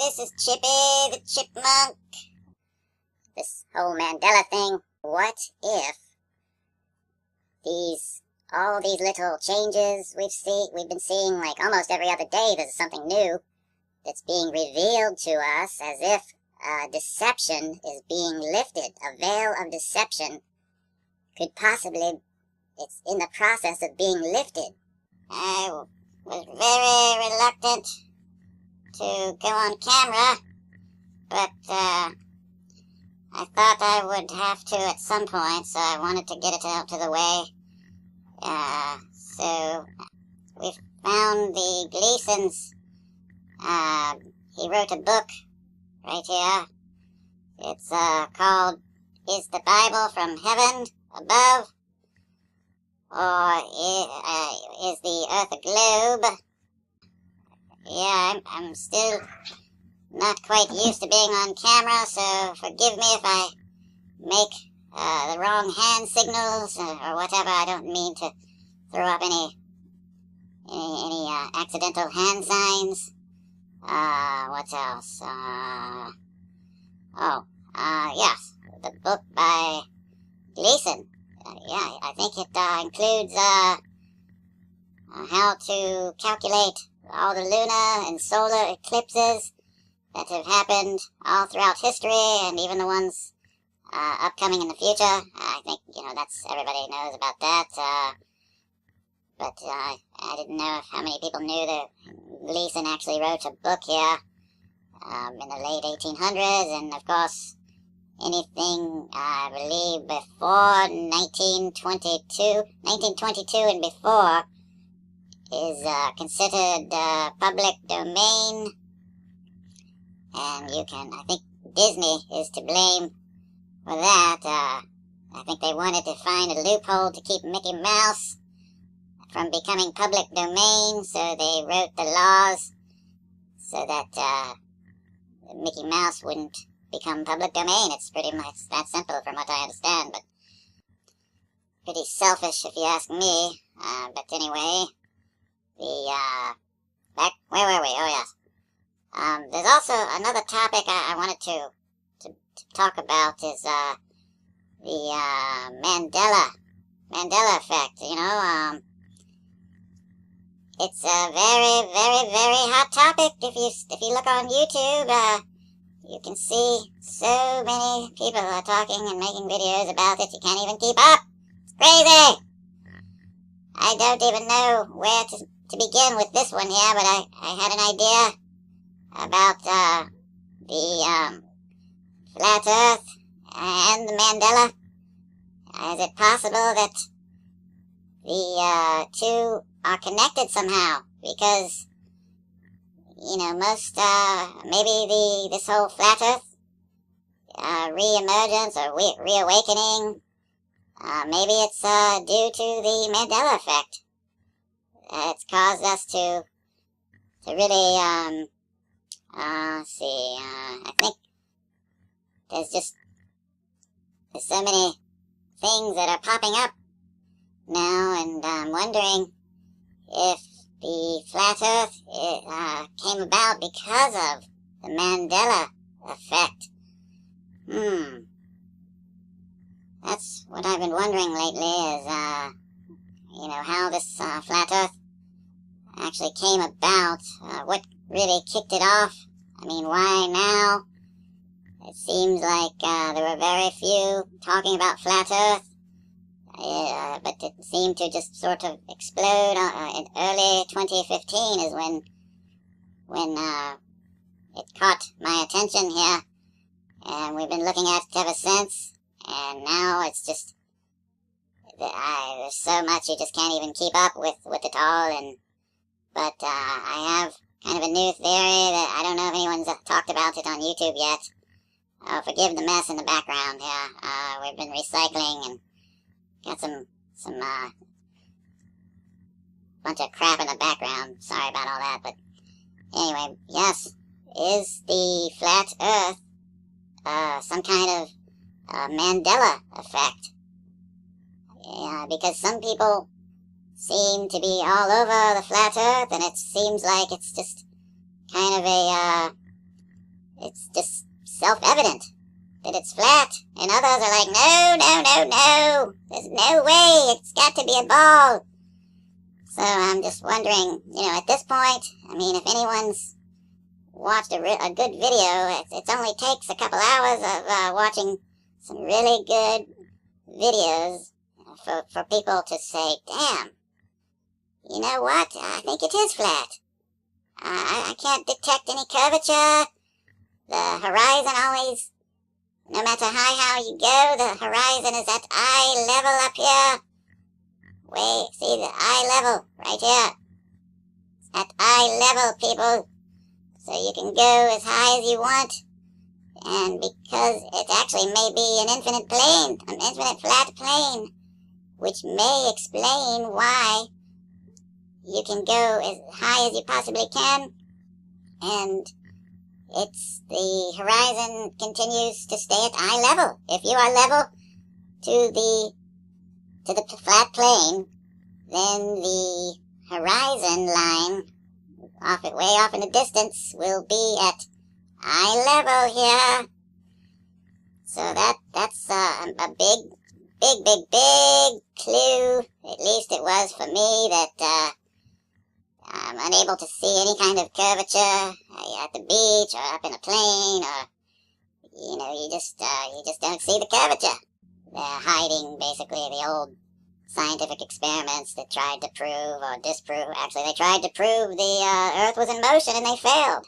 This is Chippy the Chipmunk. This whole Mandela thing, what if all these little changes we've been seeing like almost every other day, there's something new that's being revealed to us as if deception is being lifted. A veil of deception could possibly, it's in the process of being lifted. I was very reluctant to go on camera, but I thought I would have to at some point, so I wanted to get it out to the way. So we found the Gleasons. He wrote a book right here. It's called Is the Bible from Heaven Above? Or is the Earth a globe? Yeah, I'm still not quite used to being on camera, so forgive me if I make the wrong hand signals or whatever. I don't mean to throw up any accidental hand signs. What else? Yes, the book by Gleason. Yeah, I think it includes how to calculate all the lunar and solar eclipses that have happened all throughout history, and even the ones upcoming in the future. I think, that's, everybody knows about that. But I didn't know how many people knew that Gleason actually wrote a book here in the late 1800s, and of course, anything, I believe, before 1922 and before is considered public domain. And I think Disney is to blame for that. I think they wanted to find a loophole to keep Mickey Mouse from becoming public domain, so they wrote the laws so that Mickey Mouse wouldn't become public domain. It's pretty much that simple from what I understand, but pretty selfish if you ask me. But anyway, where were we? Oh yes. There's also another topic I wanted to talk about is the Mandela Effect. It's a very, very, very hot topic. If you look on YouTube, you can see so many people are talking and making videos about it. You can't even keep up. It's crazy. I don't even know where to begin with this one here, but I had an idea about the flat Earth and the Mandela. Is it possible that the two are connected somehow? Because, maybe this whole flat Earth re-emergence or reawakening, maybe it's due to the Mandela Effect. It's caused us to really, I think there's so many things that are popping up now, and I'm wondering if the flat Earth came about because of the Mandela Effect. That's what I've been wondering lately is, how this flat Earth actually came about, what really kicked it off. I mean, why now? It seems like there were very few talking about flat Earth, but it seemed to just sort of explode in early 2015 is when it caught my attention here, and we've been looking at it ever since, and now it's just, there's so much you just can't even keep up with it all, but I have kind of a new theory that I don't know if anyone's talked about it on YouTube yet. Oh, forgive the mess in the background here. We've been recycling and got some bunch of crap in the background. Sorry about all that, but anyway, yes, is the flat Earth some kind of Mandela Effect? Yeah, because some people seem to be all over the flat Earth, and it seems like it's just kind of a it's just self-evident that it's flat. And others are like, no, no, no, no. There's no way. It's got to be a ball. So I'm just wondering, at this point, I mean, if anyone's watched a good video, it only takes a couple hours of watching some really good videos for people to say, damn, you know what? I think it is flat. I can't detect any curvature. The horizon always, no matter how you go, the horizon is at eye level up here. Wait, see the eye level right here. It's at eye level, people. So you can go as high as you want. And because it actually may be an infinite plane, an infinite flat plane, which may explain why you can go as high as you possibly can, and the horizon continues to stay at eye level. If you are level to the flat plane, then the horizon line way off in the distance will be at eye level here. So that's a big clue. At least it was for me, that I'm unable to see any kind of curvature at the beach or up in a plane, or you just don't see the curvature. They're hiding basically the old scientific experiments that tried to prove or disprove. Actually, they tried to prove the Earth was in motion and they failed,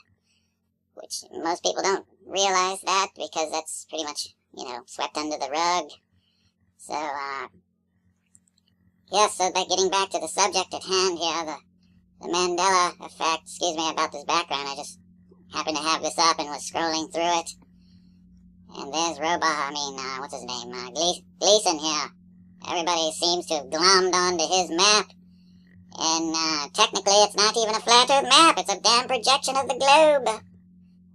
which most people don't realize that because that's pretty much swept under the rug. So so getting back to the subject at hand here, the Mandela Effect. Excuse me about this background. I just happened to have this up and was scrolling through it. And there's what's his name? Gleason here. Everybody seems to have glommed onto his map. And technically it's not even a flat Earth map. It's a damn projection of the globe.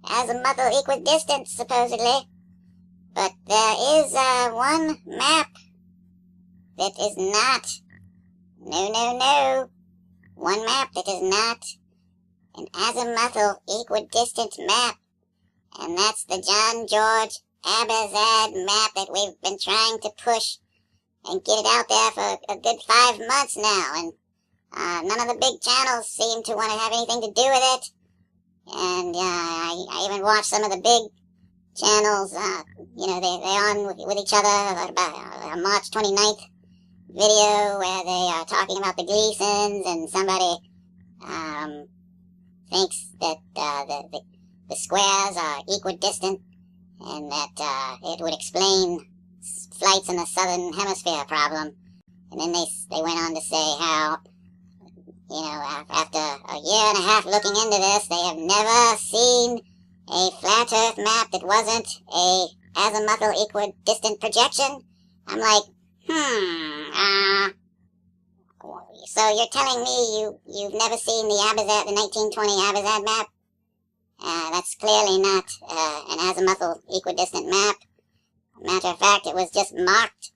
Azimuthal equidistant, supposedly. But there is one map that is not. No. One map that is not an azimuthal equidistant map. And that's the John George Abazad map that we've been trying to push and get it out there for a good 5 months now. And none of the big channels seem to want to have anything to do with it. And I even watched some of the big channels, they're on with each other about March 29th video where they are talking about the Gleasons, and somebody thinks that the squares are equidistant, and that it would explain flights in the southern hemisphere problem. And then they went on to say how, after a year and a half looking into this, they have never seen a flat Earth map that wasn't a azimuthal equidistant projection. I'm like, so you're telling me you've never seen the 1920 Abazad map? That's clearly not an azimuthal equidistant map. Matter of fact, it was just marked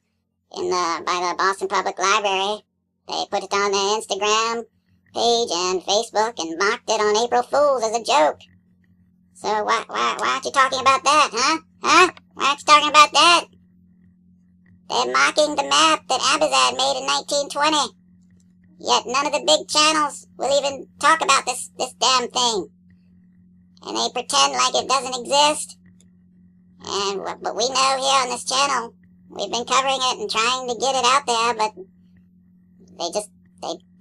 by the Boston Public Library. They put it on their Instagram page and Facebook and marked it on April Fools as a joke. So why aren't you talking about that, huh? Why aren't you talking about that? They're mocking the map that Abazad made in 1920. Yet none of the big channels will even talk about this damn thing. And they pretend like it doesn't exist. But we know here on this channel, we've been covering it and trying to get it out there, but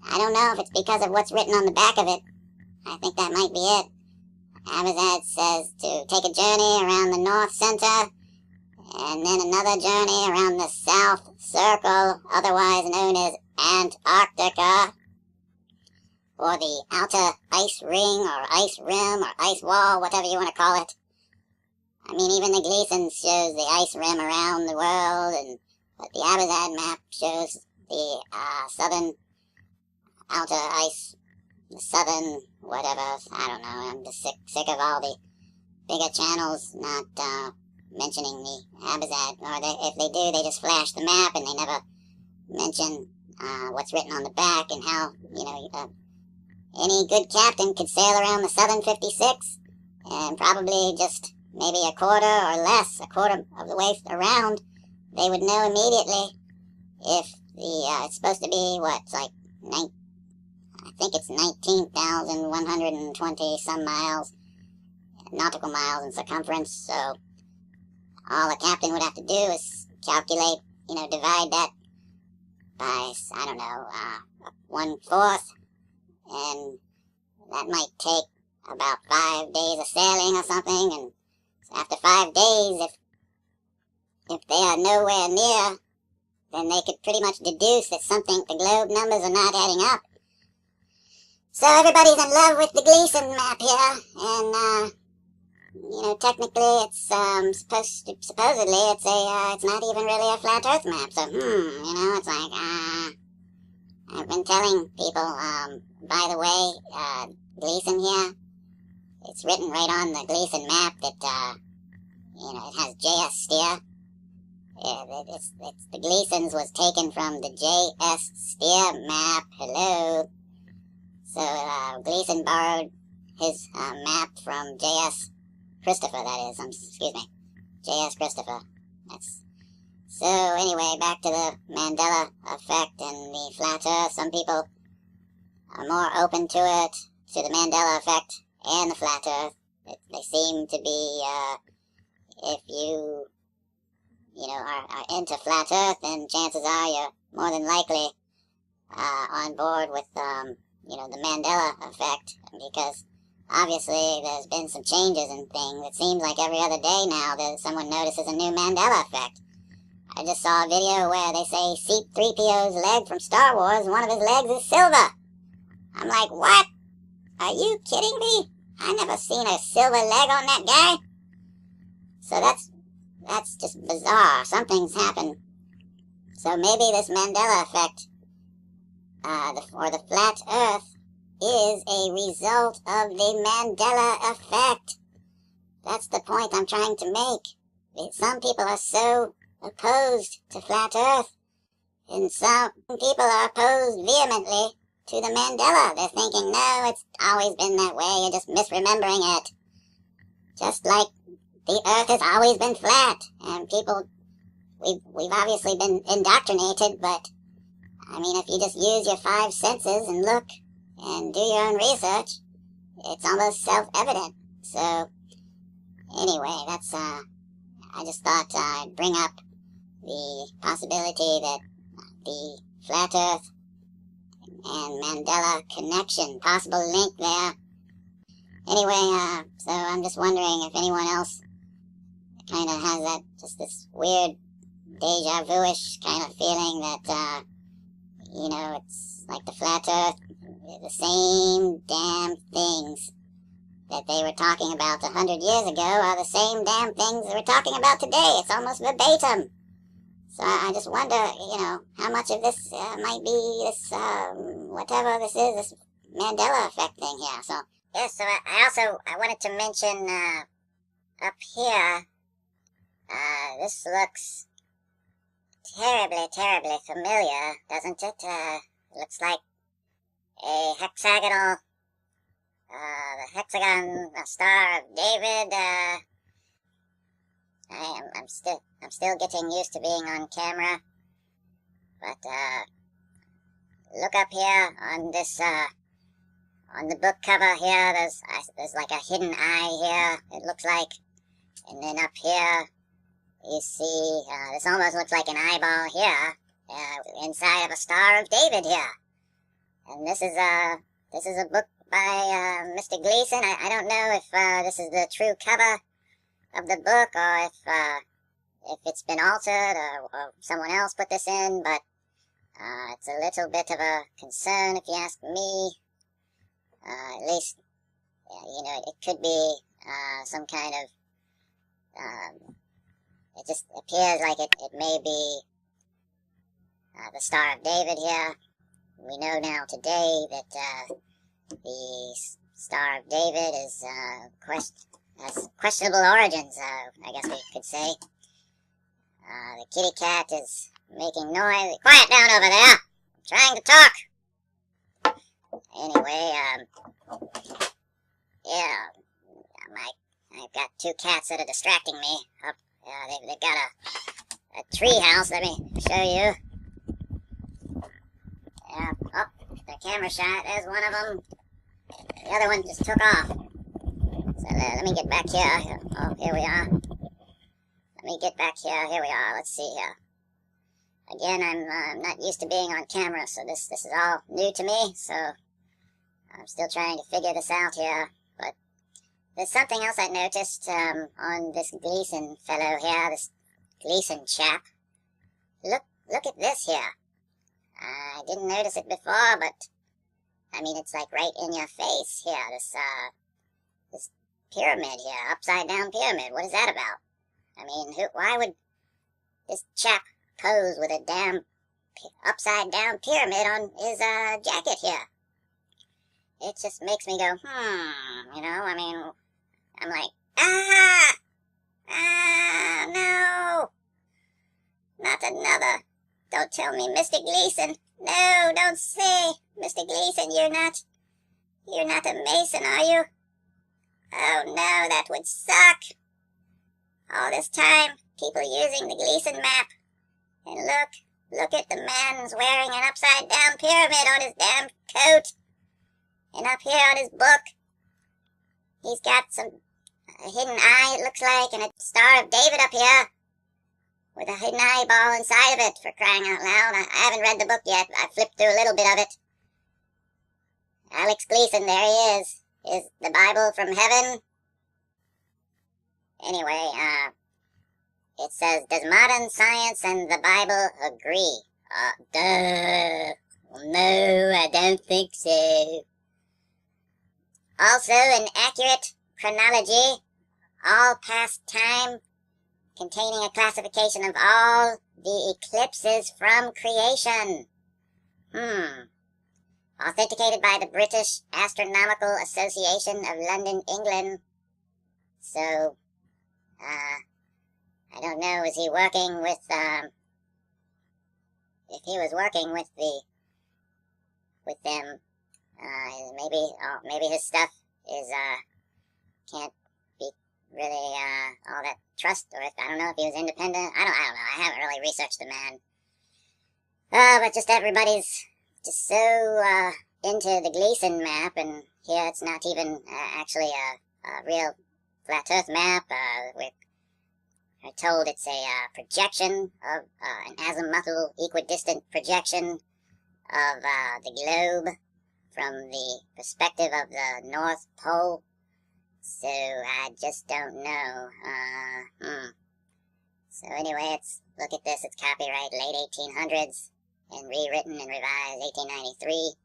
I don't know if it's because of what's written on the back of it. I think that might be it. Abazad says to take a journey around the North Center, and then another journey around the South Circle, otherwise known as Antarctica, or the outer ice ring, or ice rim, or ice wall, whatever you want to call it. I mean, even the Gleason shows the ice rim around the world, but the Abazad map shows the southern outer ice, the southern whatever. I don't know. I'm just sick of all the bigger channels not mentioning the Abazad, or if they do, they just flash the map and they never mention what's written on the back, and how any good captain could sail around the Southern 56 and probably just maybe a quarter or less, a quarter of the way around, they would know immediately if it's supposed to be, what, it's like, I think it's 19,120 some miles, nautical miles in circumference, so all the captain would have to do is calculate, divide that by, I don't know, 1/4, and that might take about 5 days of sailing or something, and after 5 days, if they are nowhere near, then they could pretty much deduce that the globe numbers are not adding up. So everybody's in love with the Gleason map here, and, technically it's, supposedly it's not even really a flat earth map, so, it's like, I've been telling people, by the way, Gleason here, it's written right on the Gleason map that, it has JS steer. The Gleason's was taken from the JS steer map, hello. So, Gleason borrowed his, map from JS Christopher, that is, excuse me, JS Christopher. So anyway, back to the Mandela Effect and the flat earth. Some people are more open to it, to the Mandela Effect and the flat earth. They seem to be, if you are into flat earth, then chances are you're more than likely on board with, the Mandela Effect, because obviously there's been some changes and things. It seems like every other day now that someone notices a new Mandela Effect. I just saw a video where they say C-3PO's leg from Star Wars, one of his legs is silver. I'm like, what? Are you kidding me? I never seen a silver leg on that guy. So that's just bizarre. Something's happened. So maybe this Mandela Effect, or the flat earth, is a result of the Mandela Effect. That's the point I'm trying to make. Some people are so opposed to flat earth, and some people are opposed vehemently to the Mandela. They're thinking, no, it's always been that way, you're just misremembering it. Just like the earth has always been flat, and people, we've obviously been indoctrinated, but, if you just use your 5 senses and look and do your own research, it's almost self-evident. So, anyway, that's, I just thought I'd bring up the possibility that the flat earth and Mandela connection, possible link there. Anyway, so I'm just wondering if anyone else kind of has that, just this weird deja vu-ish kind of feeling that, it's like the flat earth, the same damn things that they were talking about 100 years ago are the same damn things they were talking about today. It's almost verbatim. So I just wonder, how much of this might be this, whatever this is, this Mandela Effect thing here. So, yes, so I wanted to mention, up here, this looks terribly, terribly familiar, doesn't it? Looks like a hexagonal, the hexagon Star of David. I'm still getting used to being on camera, but look up here on this, on the book cover here. There's like a hidden eye here. It looks like, and then up here you see this almost looks like an eyeball here, inside of a Star of David here. And this is a book by Mr. Gleason. I don't know if this is the true cover of the book, or if it's been altered, or someone else put this in, but it's a little bit of a concern if you ask me. At least, it could be some kind of, it just appears like it may be the Star of David here. We know now today that the Star of David is has questionable origins, I guess we could say. The kitty cat is making noise. Quiet down over there! I'm trying to talk! Anyway, yeah, I've got two cats that are distracting me. They've got a tree house. Let me show you. Oh, the camera shot. There's one of them. The other one just took off. So let me get back here. Oh, here we are. Let me get back here. Here we are. Let's see here. Again, I'm not used to being on camera, so this is all new to me. So I'm still trying to figure this out here. But there's something else I noticed on this Gleason fellow here, this Gleason chap. Look at this here. I didn't notice it before, but I mean, it's like right in your face here. This pyramid here, upside down pyramid. What is that about? I mean, why would this chap pose with a damn upside down pyramid on his jacket here? It just makes me go, you know, I mean, I'm like, no, not another. Don't tell me, Mr. Gleason. No, don't say, Mr. Gleason, you're not a Mason, are you? Oh no, that would suck. All this time, people using the Gleason map. And look at the man's wearing an upside down pyramid on his damn coat. And up here on his book, he's got a hidden eye, it looks like, and a Star of David up here. With a hidden eyeball inside of it, for crying out loud. I haven't read the book yet. I flipped through a little bit of it. Alex Gleason, there he is. Is the Bible from heaven? Anyway, it says, does modern science and the Bible agree? Duh. No, I don't think so. Also, an accurate chronology, all past time, containing a classification of all the eclipses from creation. Authenticated by the British Astronomical Association of London, England. So, I don't know, is he working with, if he was working with them, maybe his stuff is, can't be really, all that trust, or if, I don't know if he was independent. I don't know. I haven't really researched the man. But just everybody's just so, into the Gleason map, and here it's not even, actually a real flat earth map. We're told it's a, projection of, an azimuthal equidistant projection of, the globe from the perspective of the North Pole. So, I just don't know. So anyway, look at this, it's copyright late 1800s, and rewritten and revised 1893.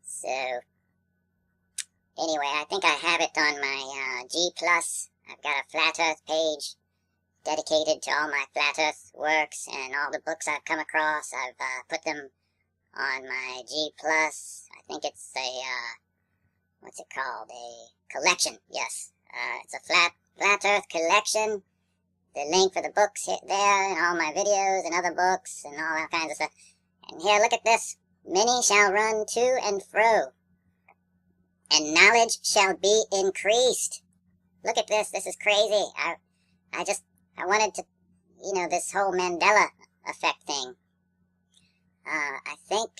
So, anyway, I think I have it on my, G+. I've got a Flat Earth page dedicated to all my Flat Earth works, and all the books I've come across, I've, put them on my G+. I think it's a, what's it called? A collection, yes. It's a Flat Earth collection. The link for the books there, and all my videos, and other books, and all that kinds of stuff. And here, look at this. Many shall run to and fro, and knowledge shall be increased. Look at this. This is crazy. I wanted to, you know, this whole Mandela Effect thing. I think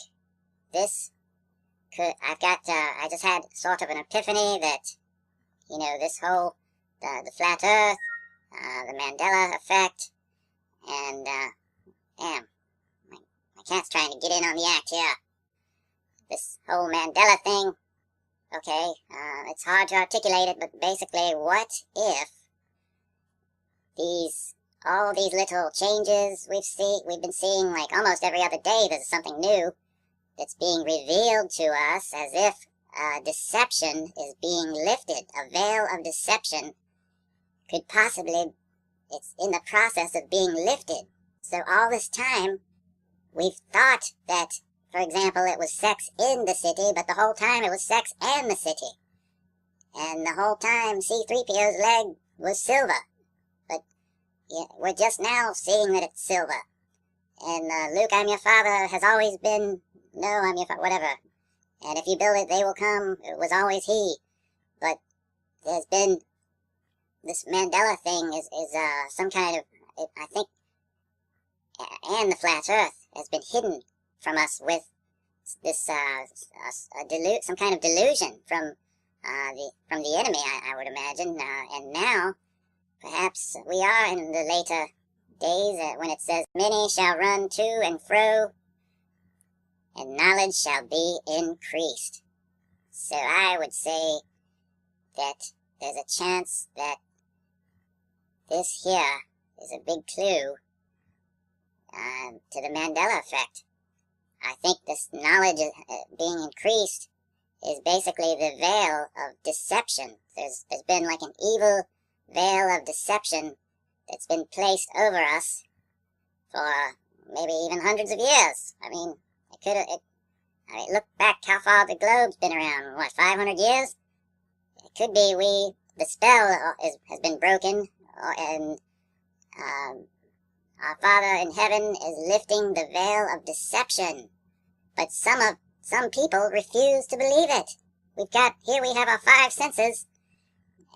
this could, I just had sort of an epiphany that, you know, this whole, the flat earth, the Mandela Effect, and, damn, my cat's trying to get in on the act here. This whole Mandela thing, okay, it's hard to articulate it, but basically, what if all these little changes we've been seeing, like almost every other day, there's something new that's being revealed to us, as if deception is being lifted. A veil of deception could possibly, it's in the process of being lifted. So all this time, we've thought that, for example, it was sex in the city, but the whole time it was sex and the city. And the whole time C-3PO's leg was silver. But yeah, we're just now seeing that it's silver. And Luke, I'm your father has always been, no, I'm your father, whatever. And if you build it, they will come. It was always he. But there's been this Mandela thing is some kind of, I think, and the flat Earth has been hidden from us with this some kind of delusion from the enemy, I would imagine, and now perhaps we are in the later days when it says, "Many shall run to and fro, and knowledge shall be increased." So I would say that there's a chance that this here is a big clue to the Mandela effect. I think this knowledge being increased is basically the veil of deception. There's been like an evil veil of deception that's been placed over us for maybe even hundreds of years. I mean, look back how far the globe's been around. What, 500 years? It could be the spell has been broken, and our Father in heaven is lifting the veil of deception. But some people refuse to believe it. Here we have our five senses,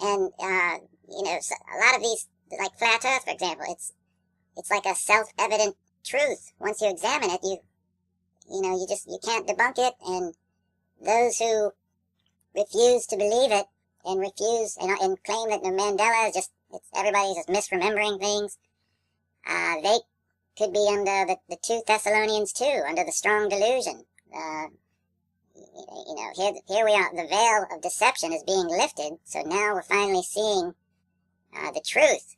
and so a lot of these, like flat Earth, for example, it's like a self-evident truth. Once you examine it, you can't debunk it, and those who refuse to believe it and refuse and claim that the Mandela is everybody's just misremembering things, they could be under the 2 Thessalonians 2, under the strong delusion. Here we are, the veil of deception is being lifted, so now we're finally seeing the truth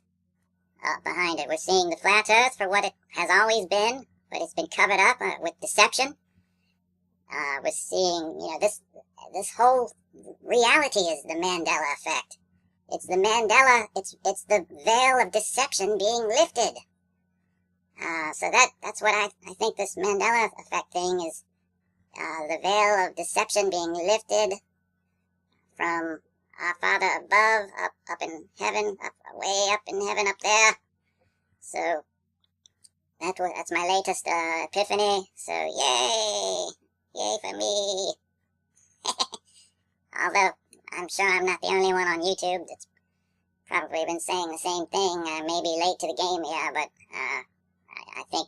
behind it. We're seeing the flat Earth for what it has always been, but it's been covered up with deception. We're seeing, this whole reality is the Mandela effect. It's the Mandela, it's the veil of deception being lifted. So that's what I think this Mandela effect thing is, the veil of deception being lifted from our Father above, up in heaven, way up in heaven up there. So that's my latest epiphany. So yay for me. Although I'm sure I'm not the only one on YouTube that's probably been saying the same thing. Maybe late to the game here, but I think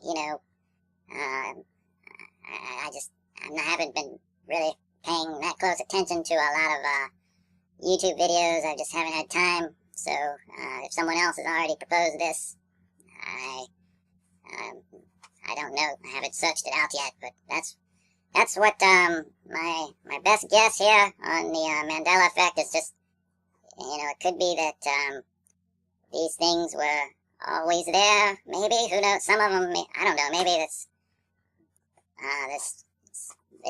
I haven't been really paying that close attention to a lot of YouTube videos. I just haven't had time. So if someone else has already proposed this, I don't know. I haven't searched it out yet, but that's what my best guess here on the Mandela effect is. Just, it could be that these things were always there. Maybe, who knows? Some of them, I don't know. Maybe there's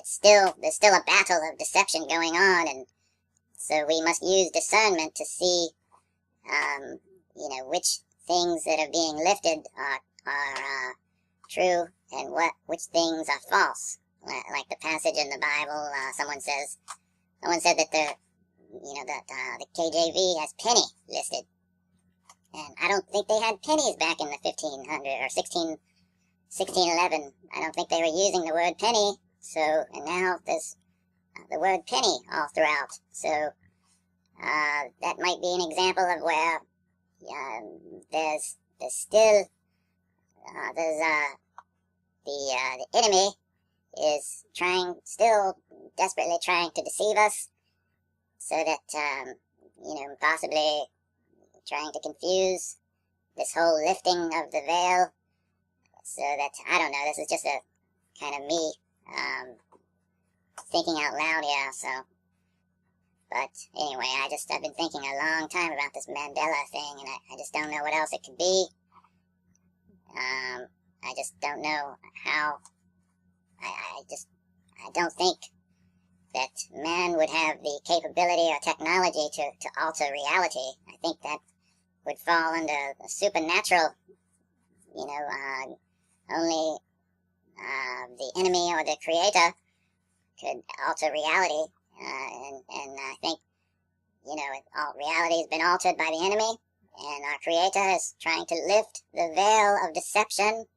still a battle of deception going on, and so we must use discernment to see, which things that are being lifted are true and which things are false. Like the passage in the Bible, someone said that the KJV has penny listed, and I don't think they had pennies back in the 1500 or 1611. I don't think they were using the word penny. So, and now there's the word penny all throughout. So that might be an example of where there's still the enemy is still desperately trying to deceive us, so that possibly trying to confuse this whole lifting of the veil. So that, I don't know, this is just a kind of me thinking out loud here. So, but anyway, I've been thinking a long time about this Mandela thing, and I just don't know what else it could be. I just don't know how. I don't think that man would have the capability or technology to alter reality. I think that would fall under the supernatural. Only the enemy or the creator could alter reality, and I think reality has been altered by the enemy, and our creator is trying to lift the veil of deception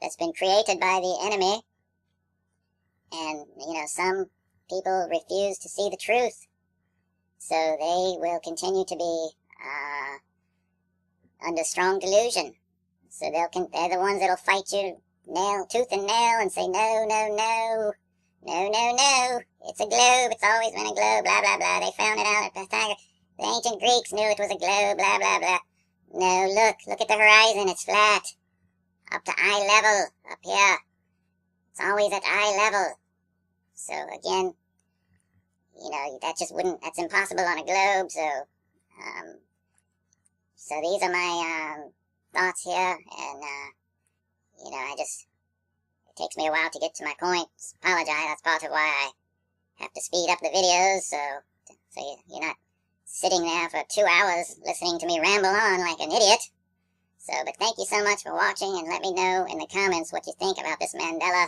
that's been created by the enemy. And some people refuse to see the truth. So they will continue to be under strong delusion. So they're the ones that'll fight you tooth and nail and say, no, no, no, no, no, no, it's a globe, it's always been a globe, blah, blah, blah. They found it out at Pythagoras. The ancient Greeks knew it was a globe, blah, blah, blah. No, look at the horizon, it's flat. Up to eye level, up here. It's always at eye level. So again, you know, that's impossible on a globe, so these are my thoughts here, and you know, it takes me a while to get to my points. Apologize, that's part of why I have to speed up the videos, so you're not sitting there for 2 hours listening to me ramble on like an idiot. So, but thank you so much for watching, and let me know in the comments what you think about this Mandela,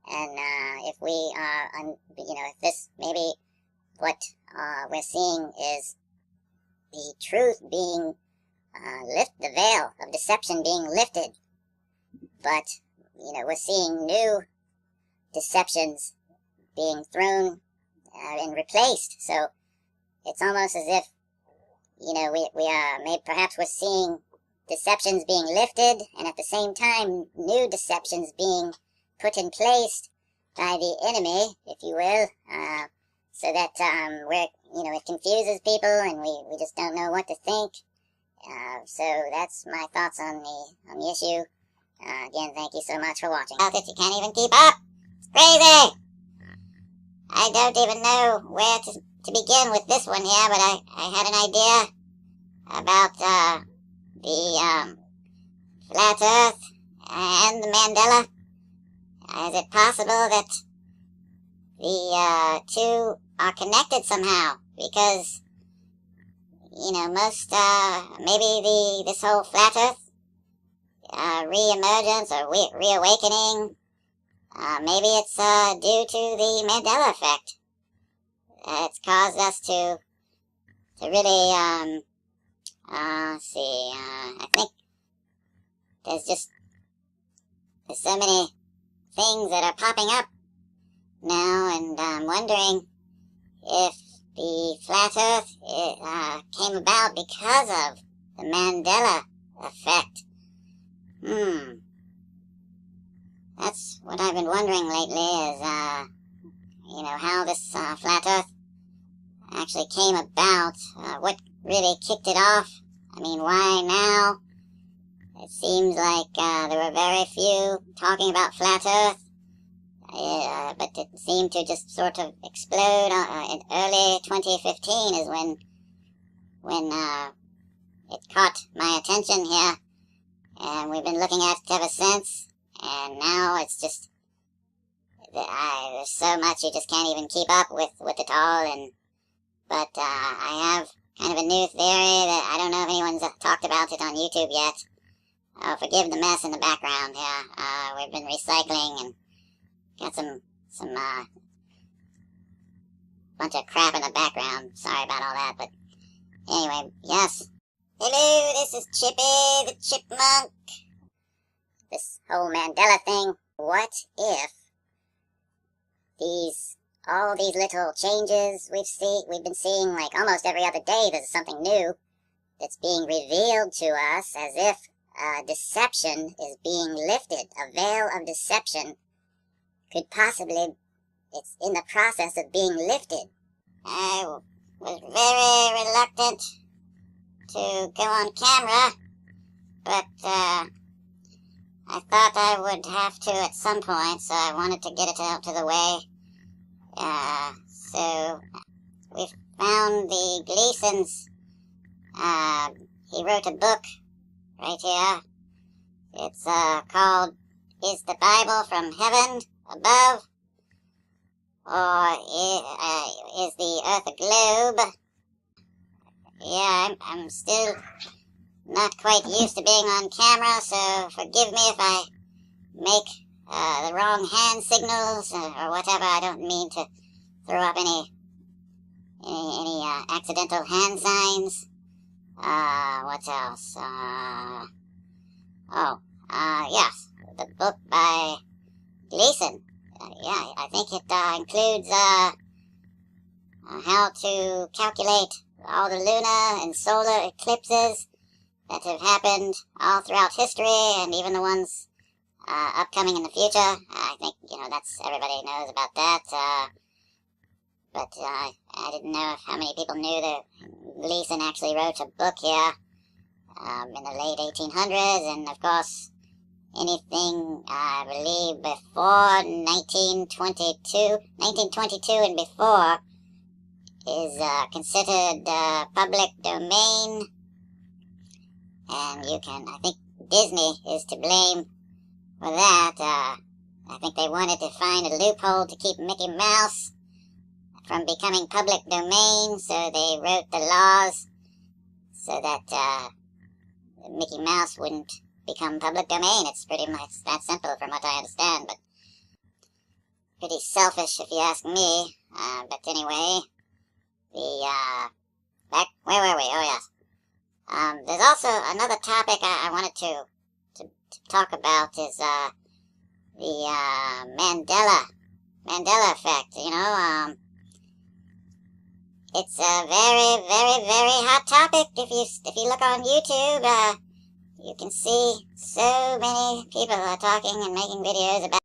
and if we are, you know, if this maybe what we're seeing is the truth being the veil of deception being lifted, but you know, we're seeing new deceptions being thrown and replaced. So it's almost as if, you know, we are perhaps we're seeing deceptions being lifted, and at the same time new deceptions being put in place by the enemy, if you will, so that you know, it confuses people and we just don't know what to think. So that's my thoughts on the issue. Again, thank you so much for watching. You can't even keep up. It's crazy. I don't even know where to begin with this one here, but I had an idea about the flat Earth and the Mandela. Is it possible that the two are connected somehow? Because, you know, maybe this whole flat Earth re-emergence or reawakening, maybe it's due to the Mandela effect. It's caused us to really, I think there's so many things that are popping up now, and I'm wondering if the flat Earth came about because of the Mandela effect. That's what I've been wondering lately is, you know, how this flat Earth actually came about, what really kicked it off. I mean, why now? It seems like there were very few talking about flat Earth, but it seemed to just sort of explode in early 2015 is when it caught my attention here, and we've been looking at it ever since. And now it's just, there's so much you just can't even keep up with it all. But I have kind of a new theory that I don't know if anyone's talked about it on YouTube yet. Oh, forgive the mess in the background here. We've been recycling and got some bunch of crap in the background. Sorry about all that, but anyway, yes. Hello, this is Chippy the Chipmunk. This whole Mandela thing, what if all these little changes we've been seeing, like almost every other day there's something new that's being revealed to us, as if deception is being lifted, a veil of deception could possibly, it's in the process of being lifted. I was very reluctant to go on camera, but I thought I would have to at some point, so I wanted to get it out to the way. So we found the Gleason's, he wrote a book right here. It's called Is the Bible from Heaven Above? Or is the Earth a globe? Yeah, I'm still not quite used to being on camera, so forgive me if I make the wrong hand signals or whatever. I don't mean to throw up any accidental hand signs. What else? Yes, the book by Gleason. Yeah, I think it includes how to calculate all the lunar and solar eclipses that have happened all throughout history, and even the ones upcoming in the future. I think, that's, everybody knows about that. But I didn't know how many people knew that Gleason actually wrote a book here in the late 1800s, and of course, anything, I believe, before 1922 and before is considered public domain, and I think Disney is to blame for that. I think they wanted to find a loophole to keep Mickey Mouse from becoming public domain, so they wrote the laws so that Mickey Mouse wouldn't become public domain. It's pretty much that simple from what I understand, but pretty selfish if you ask me. But anyway, back, where were we? Oh yes. There's also another topic I wanted to talk about is the Mandela Effect. It's a very, very, very hot topic. If you look on YouTube, you can see so many people are talking and making videos about